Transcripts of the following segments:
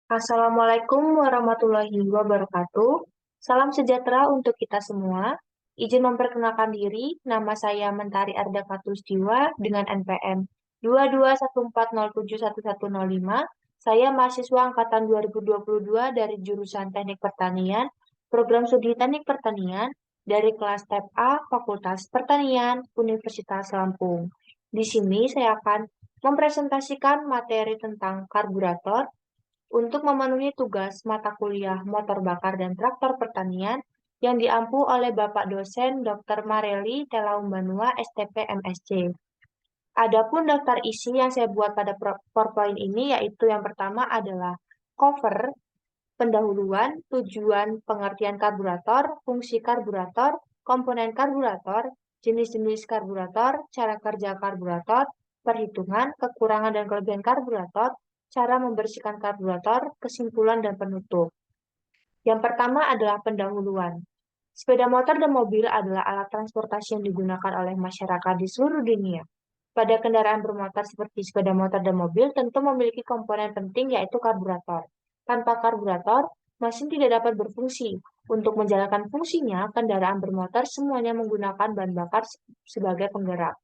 Assalamualaikum warahmatullahi wabarakatuh. Salam sejahtera untuk kita semua. Izin memperkenalkan diri, nama saya Mentari Arda Katulistiwa dengan NPM 22140711105. Saya mahasiswa angkatan 2022 dari jurusan Teknik Pertanian, program studi Teknik Pertanian dari kelas Tab A Fakultas Pertanian Universitas Lampung. Di sini saya akan mempresentasikan materi tentang karburator untuk memenuhi tugas mata kuliah motor bakar dan traktor pertanian yang diampu oleh Bapak dosen Dr. Mareli Telaumbanua STP MSc. Adapun daftar isi yang saya buat pada PowerPoint ini yaitu yang pertama adalah cover, pendahuluan, tujuan, pengertian karburator, fungsi karburator, komponen karburator, jenis-jenis karburator, cara kerja karburator, perhitungan, kekurangan dan kelebihan karburator, cara membersihkan karburator, kesimpulan dan penutup. Yang pertama adalah pendahuluan. Sepeda motor dan mobil adalah alat transportasi yang digunakan oleh masyarakat di seluruh dunia. Pada kendaraan bermotor seperti sepeda motor dan mobil tentu memiliki komponen penting yaitu karburator. Tanpa karburator, mesin tidak dapat berfungsi. Untuk menjalankan fungsinya, kendaraan bermotor semuanya menggunakan bahan bakar sebagai penggerak.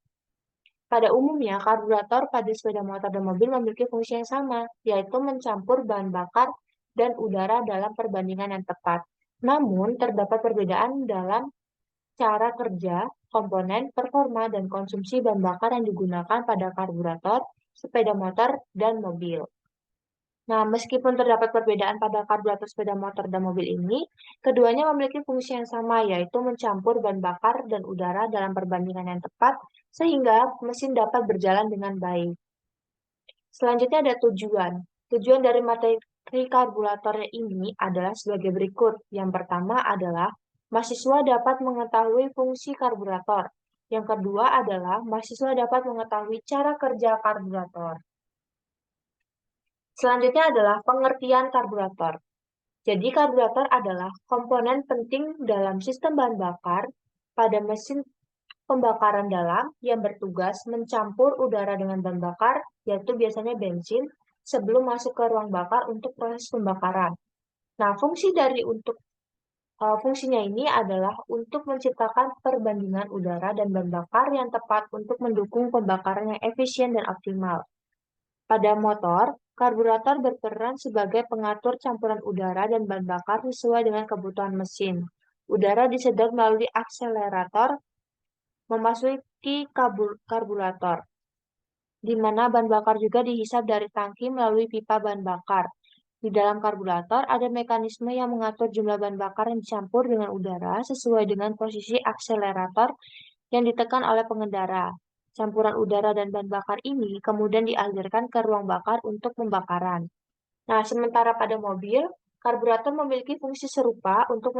Pada umumnya, karburator pada sepeda motor dan mobil memiliki fungsi yang sama, yaitu mencampur bahan bakar dan udara dalam perbandingan yang tepat. Namun, terdapat perbedaan dalam cara kerja, komponen, performa, dan konsumsi bahan bakar yang digunakan pada karburator, sepeda motor, dan mobil. Nah, meskipun terdapat perbedaan pada karburator sepeda motor dan mobil ini, keduanya memiliki fungsi yang sama, yaitu mencampur bahan bakar dan udara dalam perbandingan yang tepat, sehingga mesin dapat berjalan dengan baik. Selanjutnya ada tujuan. Tujuan dari materi karburatornya ini adalah sebagai berikut. Yang pertama adalah mahasiswa dapat mengetahui fungsi karburator. Yang kedua adalah mahasiswa dapat mengetahui cara kerja karburator. Selanjutnya adalah pengertian karburator. Jadi karburator adalah komponen penting dalam sistem bahan bakar pada mesin pembakaran dalam yang bertugas mencampur udara dengan bahan bakar, yaitu biasanya bensin, sebelum masuk ke ruang bakar untuk proses pembakaran. Nah, fungsinya ini adalah untuk menciptakan perbandingan udara dan bahan bakar yang tepat untuk mendukung pembakaran yang efisien dan optimal. Pada motor, karburator berperan sebagai pengatur campuran udara dan bahan bakar sesuai dengan kebutuhan mesin. Udara disedot melalui akselerator memasuki karburator, di mana bahan bakar juga dihisap dari tangki melalui pipa bahan bakar. Di dalam karburator ada mekanisme yang mengatur jumlah bahan bakar yang dicampur dengan udara sesuai dengan posisi akselerator yang ditekan oleh pengendara. Campuran udara dan bahan bakar ini kemudian dialirkan ke ruang bakar untuk pembakaran. Nah, sementara pada mobil, karburator memiliki fungsi serupa untuk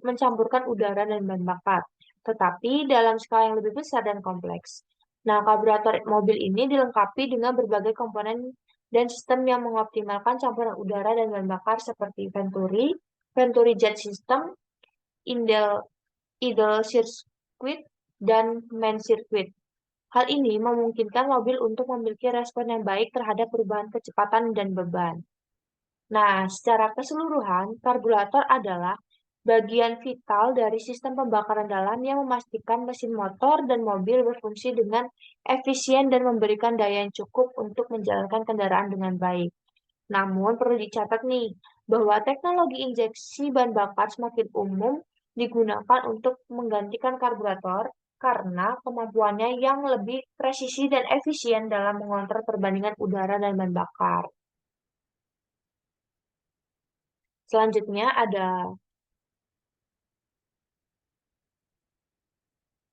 mencampurkan udara dan bahan bakar, tetapi dalam skala yang lebih besar dan kompleks. Nah, karburator mobil ini dilengkapi dengan berbagai komponen dan sistem yang mengoptimalkan campuran udara dan bahan bakar seperti Venturi, Venturi Jet System, idle circuit, dan main circuit. Hal ini memungkinkan mobil untuk memiliki respon yang baik terhadap perubahan kecepatan dan beban. Nah, secara keseluruhan, karburator adalah bagian vital dari sistem pembakaran dalam yang memastikan mesin motor dan mobil berfungsi dengan efisien dan memberikan daya yang cukup untuk menjalankan kendaraan dengan baik. Namun, perlu dicatat nih, bahwa teknologi injeksi bahan bakar semakin umum digunakan untuk menggantikan karburator karena kemampuannya yang lebih presisi dan efisien dalam mengontrol perbandingan udara dan bahan bakar. Selanjutnya ada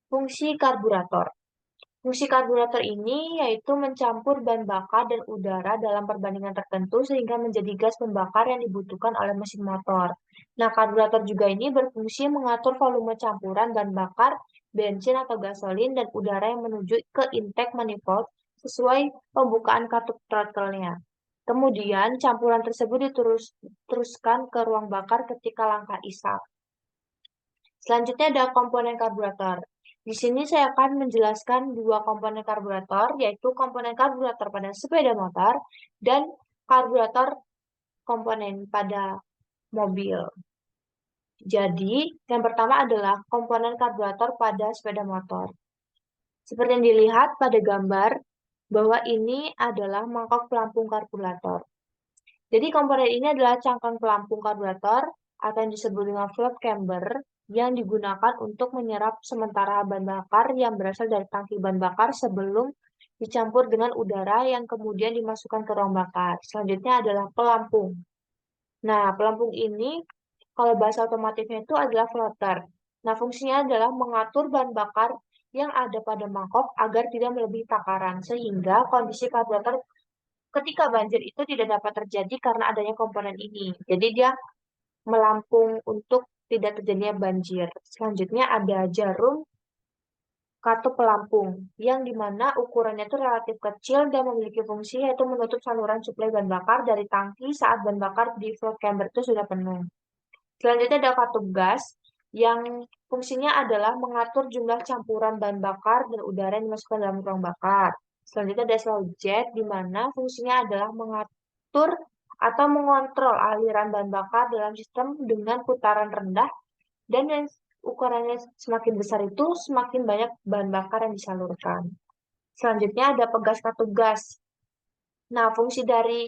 fungsi karburator. Fungsi karburator ini yaitu mencampur bahan bakar dan udara dalam perbandingan tertentu sehingga menjadi gas pembakar yang dibutuhkan oleh mesin motor. Nah, karburator juga ini berfungsi mengatur volume campuran bahan bakar, bensin atau gasolin dan udara yang menuju ke intake manifold sesuai pembukaan katup throttle-nya. Kemudian, campuran tersebut diteruskan ke ruang bakar ketika langkah isap. Selanjutnya ada komponen karburator. Di sini saya akan menjelaskan dua komponen karburator, yaitu komponen karburator pada sepeda motor dan karburator komponen pada mobil. Jadi, yang pertama adalah komponen karburator pada sepeda motor. Seperti yang dilihat pada gambar, bahwa ini adalah mangkok pelampung karburator. Jadi komponen ini adalah cangkang pelampung karburator atau yang disebut dengan float chamber yang digunakan untuk menyerap sementara bahan bakar yang berasal dari tangki bahan bakar sebelum dicampur dengan udara yang kemudian dimasukkan ke ruang bakar. Selanjutnya adalah pelampung. Nah, pelampung ini kalau bahasa otomotifnya itu adalah floater. Nah, fungsinya adalah mengatur bahan bakar yang ada pada mangkok agar tidak melebihi takaran sehingga kondisi karburator ketika banjir itu tidak dapat terjadi karena adanya komponen ini. Jadi dia melampung untuk tidak terjadinya banjir. Selanjutnya ada jarum katup pelampung, yang dimana ukurannya itu relatif kecil dan memiliki fungsi yaitu menutup saluran suplai bahan bakar dari tangki saat bahan bakar di float chamber itu sudah penuh. Selanjutnya ada katup gas, yang fungsinya adalah mengatur jumlah campuran bahan bakar dan udara yang dimasukkan dalam ruang bakar. Selanjutnya ada slow jet, di mana fungsinya adalah mengatur atau mengontrol aliran bahan bakar dalam sistem dengan putaran rendah dan yang ukurannya semakin besar itu semakin banyak bahan bakar yang disalurkan. Selanjutnya ada pegas katup gas. Nah, fungsi dari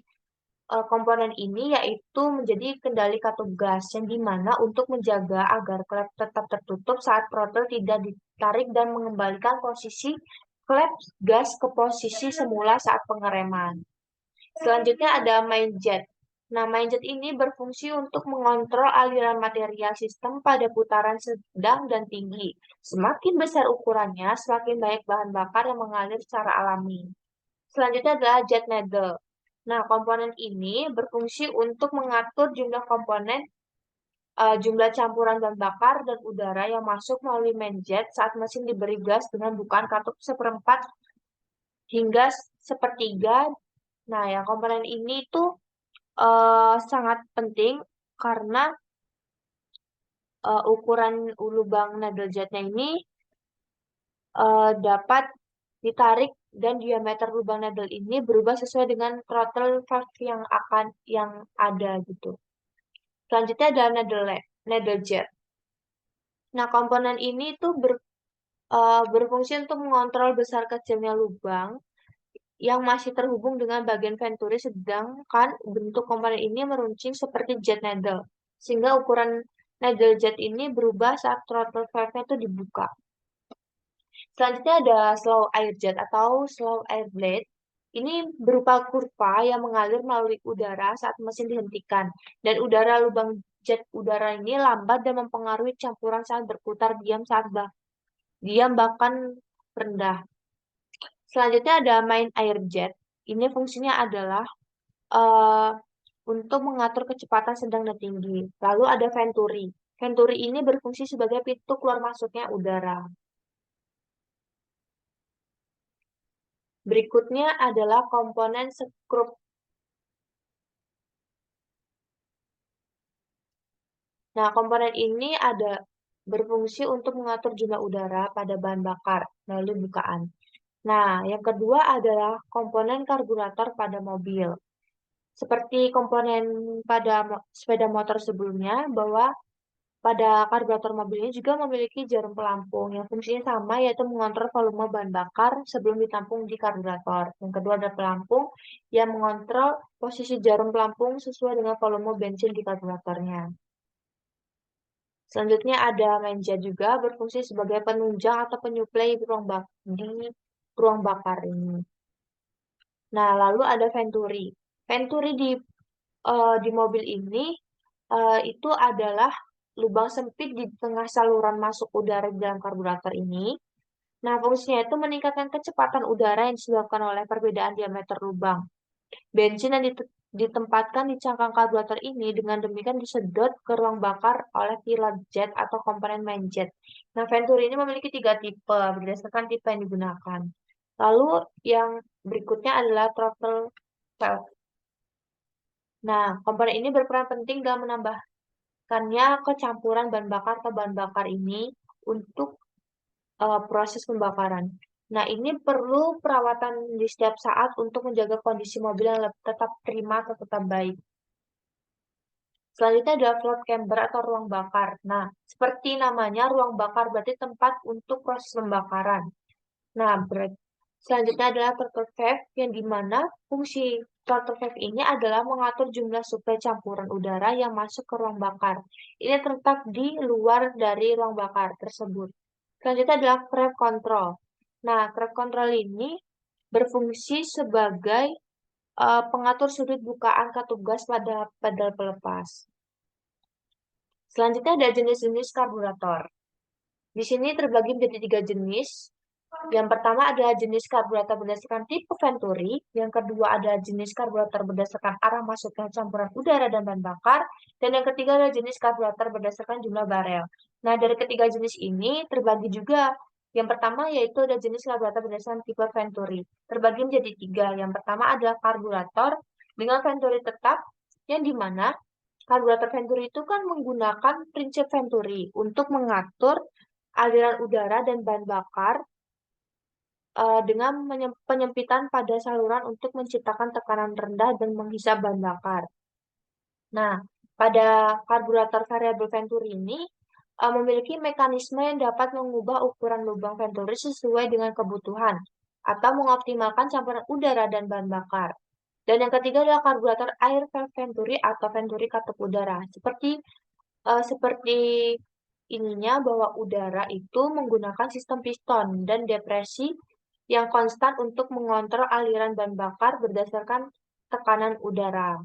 komponen ini yaitu menjadi kendali katup gas yang dimana untuk menjaga agar klep tetap tertutup saat throttle tidak ditarik dan mengembalikan posisi klep gas ke posisi semula saat pengereman. Selanjutnya ada main jet. Nah, main jet ini berfungsi untuk mengontrol aliran material sistem pada putaran sedang dan tinggi. Semakin besar ukurannya, semakin banyak bahan bakar yang mengalir secara alami. Selanjutnya adalah jet needle. Nah, komponen ini berfungsi untuk mengatur jumlah komponen, jumlah campuran bahan bakar dan udara yang masuk melalui main jet saat mesin diberi gas dengan bukaan katup seperempat hingga sepertiga. Nah, ya komponen ini tuh sangat penting karena ukuran lubang needle jetnya ini dapat ditarik dan diameter lubang needle ini berubah sesuai dengan throttle valve yang ada gitu. Selanjutnya ada needle jet. Nah, komponen ini tuh berfungsi untuk mengontrol besar kecilnya lubang yang masih terhubung dengan bagian venturi, sedangkan bentuk komponen ini meruncing seperti jet needle, sehingga ukuran needle jet ini berubah saat throttle valve-nya itu dibuka. Selanjutnya ada slow air jet atau slow air blade. Ini berupa kurva yang mengalir melalui udara saat mesin dihentikan, dan udara lubang jet udara ini lambat dan mempengaruhi campuran saat berputar diam bahkan rendah. Selanjutnya ada main air jet. Ini fungsinya adalah eh, untuk mengatur kecepatan sedang dan tinggi. Lalu ada venturi. Venturi ini berfungsi sebagai pintu keluar masuknya udara. Berikutnya adalah komponen skrup. Nah, komponen ini berfungsi untuk mengatur jumlah udara pada bahan bakar melalui bukaan. Nah, yang kedua adalah komponen karburator pada mobil. Seperti komponen pada sepeda motor sebelumnya, bahwa pada karburator mobil ini juga memiliki jarum pelampung yang fungsinya sama, yaitu mengontrol volume bahan bakar sebelum ditampung di karburator. Yang kedua adalah pelampung yang mengontrol posisi jarum pelampung sesuai dengan volume bensin di karburatornya. Selanjutnya ada menja juga berfungsi sebagai penunjang atau penyuplai di ruang bakar ini. Nah, lalu ada venturi. Venturi di mobil ini itu adalah lubang sempit di tengah saluran masuk udara di dalam karburator ini. Nah, fungsinya itu meningkatkan kecepatan udara yang disebabkan oleh perbedaan diameter lubang. Bensin yang ditempatkan di cangkang karburator ini dengan demikian disedot ke ruang bakar oleh pilot jet atau komponen main jet. Nah, Venturi ini memiliki 3 tipe berdasarkan tipe yang digunakan. Lalu yang berikutnya adalah throttle valve. Nah, komponen ini berperan penting dalam menambahkannya kecampuran bahan bakar ke bahan bakar ini untuk proses pembakaran. Nah, ini perlu perawatan di setiap saat untuk menjaga kondisi mobil yang tetap prima atau tetap baik. Selanjutnya adalah float chamber atau ruang bakar. Nah, seperti namanya, ruang bakar berarti tempat untuk proses pembakaran. Nah, selanjutnya adalah throttle valve yang dimana fungsi throttle valve ini adalah mengatur jumlah suplai campuran udara yang masuk ke ruang bakar. Ini terletak di luar dari ruang bakar tersebut. Selanjutnya adalah crab control. Nah, crab control ini berfungsi sebagai pengatur sudut bukaan katup gas pada pedal pelepas. Selanjutnya ada jenis-jenis karburator. Di sini terbagi menjadi 3 jenis. Yang pertama adalah jenis karburator berdasarkan tipe Venturi. Yang kedua adalah jenis karburator berdasarkan arah masuknya campuran udara dan bahan bakar. Dan yang ketiga adalah jenis karburator berdasarkan jumlah barel. Nah, dari ketiga jenis ini terbagi juga. Yang pertama yaitu ada jenis karburator berdasarkan tipe Venturi. Terbagi menjadi 3. Yang pertama adalah karburator dengan Venturi tetap, yang dimana karburator Venturi itu kan menggunakan prinsip Venturi untuk mengatur aliran udara dan bahan bakar dengan penyempitan pada saluran untuk menciptakan tekanan rendah dan menghisap bahan bakar. Nah, pada karburator variabel Venturi ini memiliki mekanisme yang dapat mengubah ukuran lubang Venturi sesuai dengan kebutuhan atau mengoptimalkan campuran udara dan bahan bakar. Dan yang ketiga adalah karburator air valve Venturi atau Venturi katup udara. Seperti ininya bahwa udara itu menggunakan sistem piston dan depresi yang konstan untuk mengontrol aliran bahan bakar berdasarkan tekanan udara.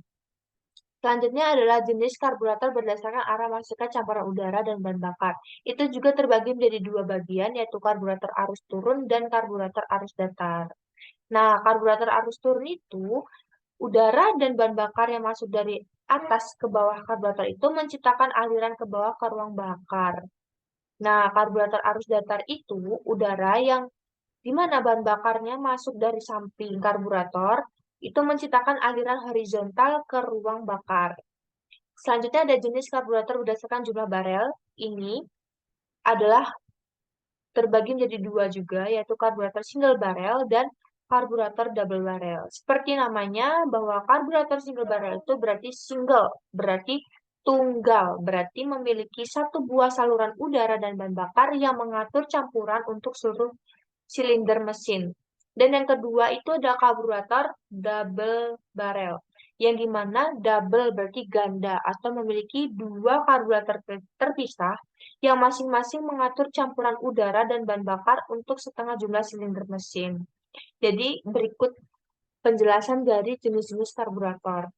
Selanjutnya adalah jenis karburator berdasarkan arah masuknya campuran udara dan bahan bakar. Itu juga terbagi menjadi 2 bagian, yaitu karburator arus turun dan karburator arus datar. Nah, karburator arus turun itu udara dan bahan bakar yang masuk dari atas ke bawah karburator itu menciptakan aliran ke bawah ke ruang bakar. Nah, karburator arus datar itu udara yang di mana bahan bakarnya masuk dari samping karburator itu menciptakan aliran horizontal ke ruang bakar. Selanjutnya ada jenis karburator berdasarkan jumlah barel. Ini adalah terbagi menjadi 2 juga, yaitu karburator single barrel dan karburator double barrel. Seperti namanya, bahwa karburator single barrel itu berarti single, berarti tunggal, berarti memiliki satu buah saluran udara dan bahan bakar yang mengatur campuran untuk seluruh silinder mesin. Dan yang kedua itu ada karburator double barrel, yang dimana double berarti ganda atau memiliki 2 karburator terpisah yang masing-masing mengatur campuran udara dan bahan bakar untuk setengah jumlah silinder mesin. Jadi berikut penjelasan dari jenis-jenis karburator.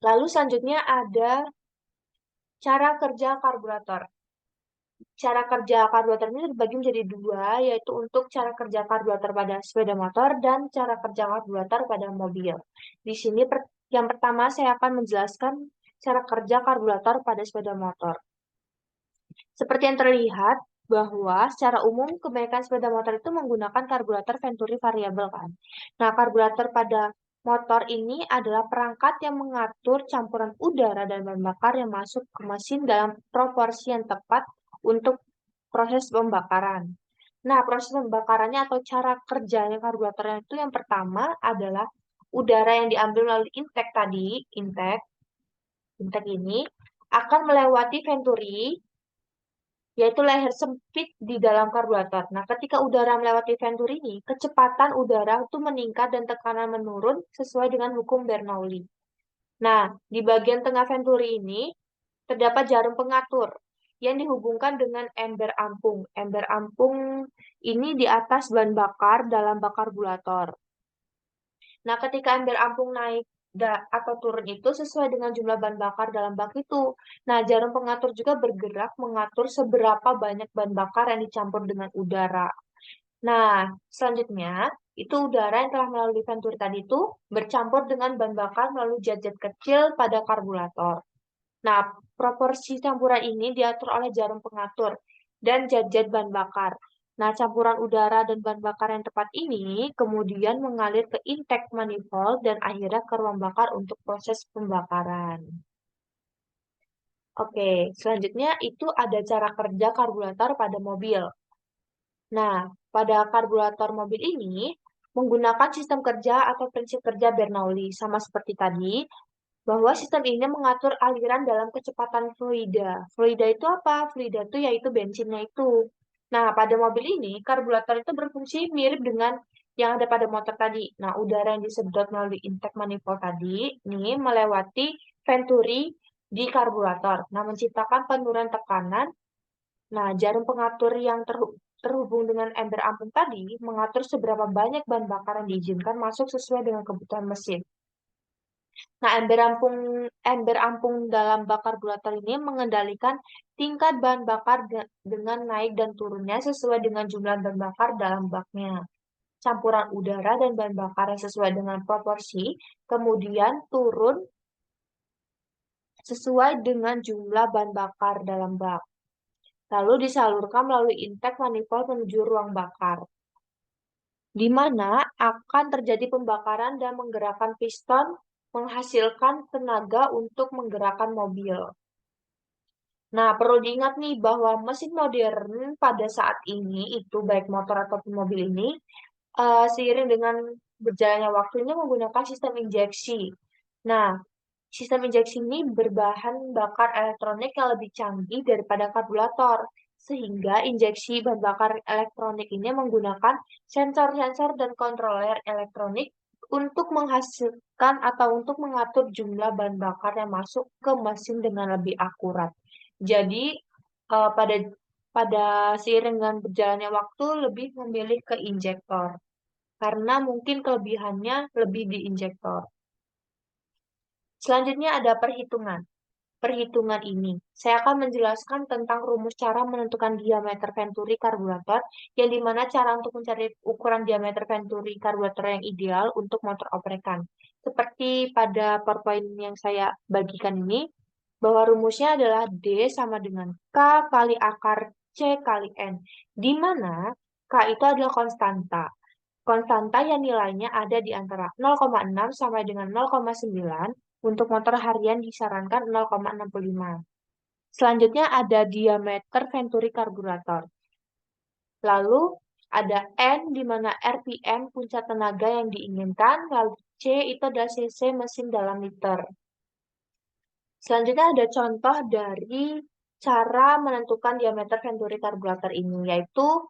Lalu selanjutnya ada cara kerja karburator. Cara kerja karburator ini terbagi menjadi 2, yaitu untuk cara kerja karburator pada sepeda motor dan cara kerja karburator pada mobil. Di sini yang pertama saya akan menjelaskan cara kerja karburator pada sepeda motor. Seperti yang terlihat bahwa secara umum kebanyakan sepeda motor itu menggunakan karburator Venturi variabel kan. Nah, karburator pada motor ini adalah perangkat yang mengatur campuran udara dan bahan bakar yang masuk ke mesin dalam proporsi yang tepat untuk proses pembakaran. Nah, proses pembakarannya atau cara kerjanya karburatornya itu yang pertama adalah udara yang diambil melalui intake tadi, intake ini akan melewati Venturi, yaitu leher sempit di dalam karburator. Nah, ketika udara melewati Venturi ini, kecepatan udara itu meningkat dan tekanan menurun sesuai dengan hukum Bernoulli. Nah, di bagian tengah Venturi ini terdapat jarum pengatur yang dihubungkan dengan ember ampung. Ember ampung ini di atas bahan bakar dalam bak karburator. Nah, ketika ember ampung naik atau turun itu sesuai dengan jumlah bahan bakar dalam bak itu. Nah, jarum pengatur juga bergerak mengatur seberapa banyak bahan bakar yang dicampur dengan udara. Nah, selanjutnya itu udara yang telah melalui venturi tadi itu bercampur dengan bahan bakar melalui jet-jet kecil pada karburator. Nah, proporsi campuran ini diatur oleh jarum pengatur dan jet-jet bahan bakar. Nah, campuran udara dan bahan bakar yang tepat ini kemudian mengalir ke intake manifold dan akhirnya ke ruang bakar untuk proses pembakaran. Oke, selanjutnya itu ada cara kerja karburator pada mobil. Nah, pada karburator mobil ini menggunakan sistem kerja atau prinsip kerja Bernoulli sama seperti tadi. bahwa sistem ini mengatur aliran dalam kecepatan fluida. Fluida itu apa? Fluida itu yaitu bensinnya itu. Nah, pada mobil ini, karburator itu berfungsi mirip dengan yang ada pada motor tadi. Nah, udara yang disedot melalui intake manifold tadi, ini melewati venturi di karburator. Nah, menciptakan penurunan tekanan. Nah, jarum pengatur yang terhubung dengan ember ampung tadi mengatur seberapa banyak bahan bakar yang diizinkan masuk sesuai dengan kebutuhan mesin. Nah, ember ampung dalam bak karburator ini mengendalikan tingkat bahan bakar dengan naik dan turunnya sesuai dengan jumlah bahan bakar dalam baknya. Campuran udara dan bahan bakar yang sesuai dengan proporsi, kemudian turun sesuai dengan jumlah bahan bakar dalam bak. Lalu disalurkan melalui intake manifold menuju ruang bakar, di mana akan terjadi pembakaran dan menggerakkan piston menghasilkan tenaga untuk menggerakkan mobil. Nah, perlu diingat nih bahwa mesin modern pada saat ini itu baik motor ataupun mobil ini seiring dengan berjalannya waktunya menggunakan sistem injeksi. Nah, sistem injeksi ini berbahan bakar elektronik yang lebih canggih daripada karburator, sehingga injeksi bahan bakar elektronik ini menggunakan sensor-sensor dan kontroler elektronik untuk menghasilkan atau untuk mengatur jumlah bahan bakar yang masuk ke mesin dengan lebih akurat. Jadi, pada seiring dengan berjalannya waktu lebih memilih ke injektor karena mungkin kelebihannya lebih di injektor. Selanjutnya ada perhitungan. Perhitungan ini, saya akan menjelaskan tentang rumus cara menentukan diameter venturi karburator, yang dimana cara untuk mencari ukuran diameter venturi karburator yang ideal untuk motor oprekan. Seperti pada PowerPoint yang saya bagikan ini, bahwa rumusnya adalah D sama dengan K kali akar C kali N, di mana K itu adalah konstanta. Konstanta yang nilainya ada di antara 0,6 sampai dengan 0,9, untuk motor harian disarankan 0,65. Selanjutnya ada diameter venturi karburator. Lalu ada N di mana RPM puncak tenaga yang diinginkan, lalu C itu adalah cc mesin dalam liter. Selanjutnya ada contoh dari cara menentukan diameter venturi karburator ini, yaitu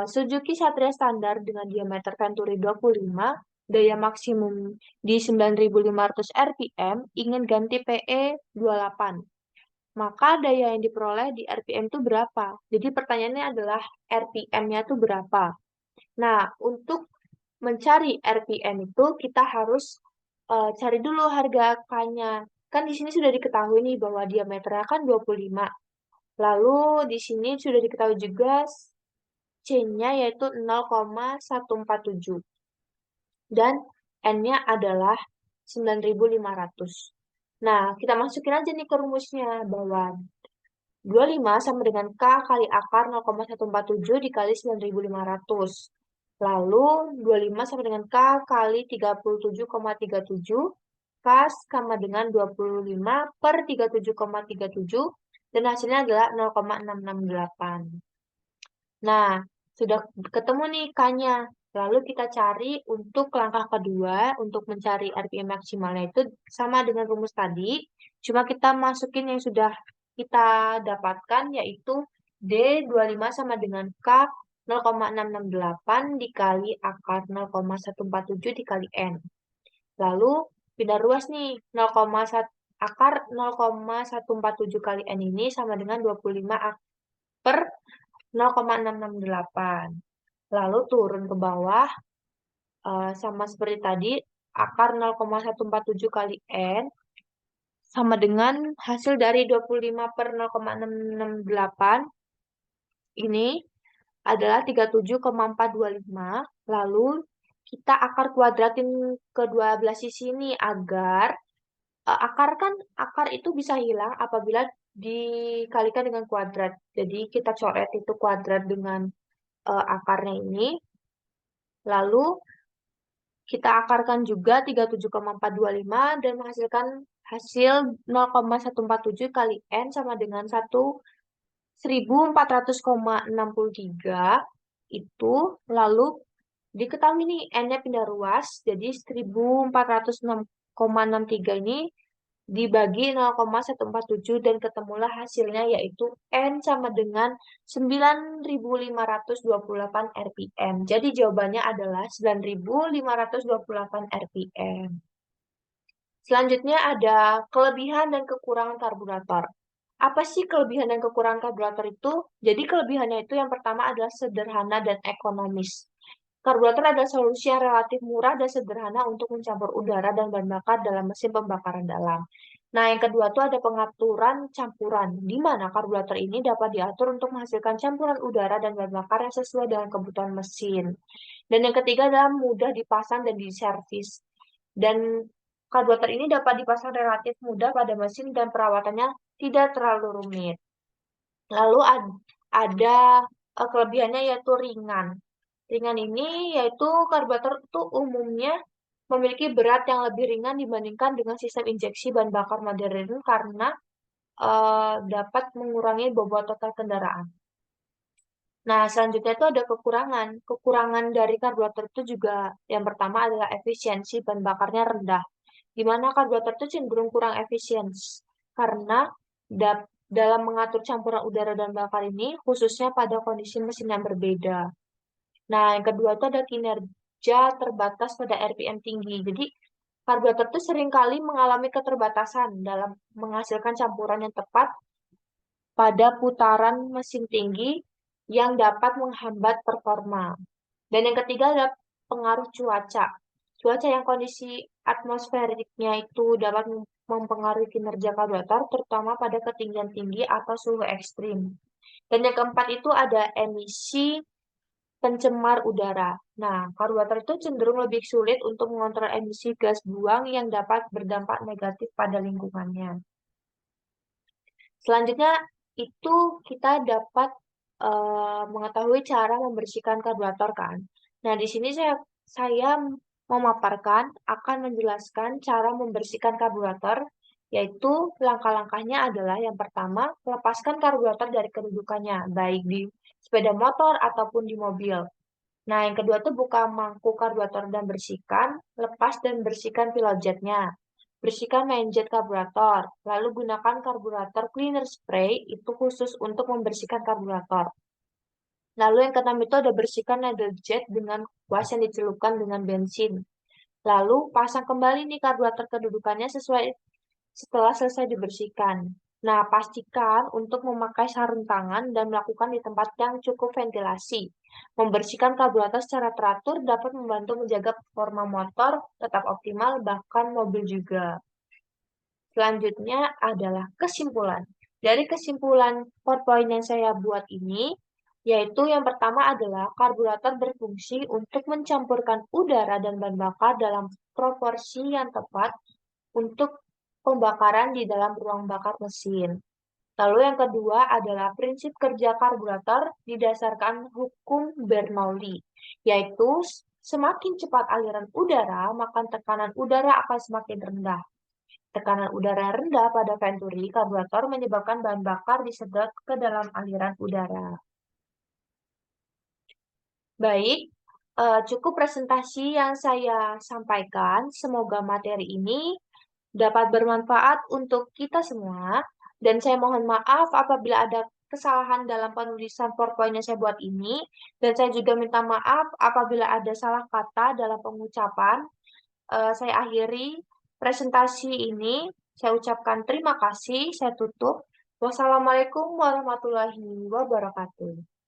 Suzuki Satria Standar dengan diameter venturi 25, daya maksimum di 9.500 rpm, ingin ganti PE 28. Maka daya yang diperoleh di RPM itu berapa? Jadi pertanyaannya adalah RPM-nya itu berapa? Nah, untuk mencari RPM itu kita harus cari dulu harga K-nya. Kan di sini sudah diketahui nih bahwa diameternya kan 25. Lalu di sini sudah diketahui juga C-nya yaitu 0,147 dan N-nya adalah 9.500. Nah, kita masukin aja nih ke rumusnya bahwa 25 sama dengan K kali akar 0,147 dikali 9.500. Lalu 25 sama dengan K kali 37,37. K sama dengan 25 per 37,37 dan hasilnya adalah 0,668. Nah, sudah ketemu nih K-nya. Lalu kita cari untuk langkah kedua, untuk mencari RPM maksimalnya itu sama dengan rumus tadi. Cuma kita masukin yang sudah kita dapatkan, yaitu D25 sama dengan K 0,668 dikali akar 0,147 dikali N. Lalu pindah ruas nih, 0,1 akar 0,147 kali N ini sama dengan 25 per 0,668. Lalu turun ke bawah, sama seperti tadi, akar 0,147 kali N sama dengan hasil dari 25 per 0,668 ini adalah 37,425. Lalu kita akar kuadratin kedua belah sisi ini agar akar itu bisa hilang apabila dikalikan dengan kuadrat. Jadi kita coret itu kuadrat dengan akarnya ini. Lalu kita akarkan juga 37,425 dan menghasilkan hasil 0,147 kali N sama dengan 1.400,63 itu. Lalu diketahui nih N-nya pindah ruas, jadi 1.406,63 ini dibagi 0,147 dan ketemulah hasilnya yaitu N sama dengan 9.528 rpm. Jadi jawabannya adalah 9.528 rpm. Selanjutnya ada kelebihan dan kekurangan karburator. Apa sih kelebihan dan kekurangan karburator itu? Jadi kelebihannya itu yang pertama adalah sederhana dan ekonomis. Karburator adalah solusi yang relatif murah dan sederhana untuk mencampur udara dan bahan bakar dalam mesin pembakaran dalam. Nah, yang kedua itu ada pengaturan campuran, di mana karburator ini dapat diatur untuk menghasilkan campuran udara dan bahan bakar yang sesuai dengan kebutuhan mesin. Dan yang ketiga adalah mudah dipasang dan diservis. Dan karburator ini dapat dipasang relatif mudah pada mesin dan perawatannya tidak terlalu rumit. Lalu ada kelebihannya yaitu ringan. Ringan ini yaitu karburator itu umumnya memiliki berat yang lebih ringan dibandingkan dengan sistem injeksi bahan bakar modern karena dapat mengurangi bobot total kendaraan. Nah, selanjutnya itu ada kekurangan. Kekurangan dari karburator itu juga yang pertama adalah efisiensi bahan bakarnya rendah. Di mana karburator itu cenderung kurang efisien karena dalam mengatur campuran udara dan bakar ini khususnya pada kondisi mesin yang berbeda. Nah, yang kedua itu ada kinerja terbatas pada RPM tinggi. Jadi, karburator itu seringkali mengalami keterbatasan dalam menghasilkan campuran yang tepat pada putaran mesin tinggi yang dapat menghambat performa. Dan yang ketiga adalah pengaruh cuaca. Cuaca yang kondisi atmosferiknya itu dapat mempengaruhi kinerja karburator, terutama pada ketinggian tinggi atau suhu ekstrim. Dan yang keempat itu ada emisi pencemar udara. Nah, karburator itu cenderung lebih sulit untuk mengontrol emisi gas buang yang dapat berdampak negatif pada lingkungannya. Selanjutnya itu kita dapat mengetahui cara membersihkan karburator kan. Nah, di sini saya memaparkan akan menjelaskan cara membersihkan karburator, yaitu langkah-langkahnya adalah yang pertama, lepaskan karburator dari kedudukannya, baik di sepeda motor ataupun di mobil. Nah, yang kedua tuh buka mangkuk karburator dan bersihkan, lepas dan bersihkan pilot jetnya. Bersihkan main jet karburator, lalu gunakan karburator cleaner spray, itu khusus untuk membersihkan karburator. Lalu yang keenam itu ada bersihkan ladle jet dengan kuas yang dicelupkan dengan bensin. Lalu pasang kembali nih karburator kedudukannya sesuai setelah selesai dibersihkan. Nah, pastikan untuk memakai sarung tangan dan melakukan di tempat yang cukup ventilasi. Membersihkan karburator secara teratur dapat membantu menjaga performa motor tetap optimal, bahkan mobil juga. Selanjutnya adalah kesimpulan. Dari kesimpulan PowerPoint yang saya buat ini, yaitu yang pertama adalah karburator berfungsi untuk mencampurkan udara dan bahan bakar dalam proporsi yang tepat untuk pembakaran di dalam ruang bakar mesin. Lalu yang kedua adalah prinsip kerja karburator didasarkan hukum Bernoulli, yaitu semakin cepat aliran udara, maka tekanan udara akan semakin rendah. Tekanan udara rendah pada venturi karburator menyebabkan bahan bakar disedot ke dalam aliran udara. Baik, cukup presentasi yang saya sampaikan. Semoga materi ini dapat bermanfaat untuk kita semua. Dan saya mohon maaf apabila ada kesalahan dalam penulisan PowerPoint yang saya buat ini. Dan saya juga minta maaf apabila ada salah kata dalam pengucapan. Saya akhiri presentasi ini. Saya ucapkan terima kasih. Saya tutup. Wassalamualaikum warahmatullahi wabarakatuh.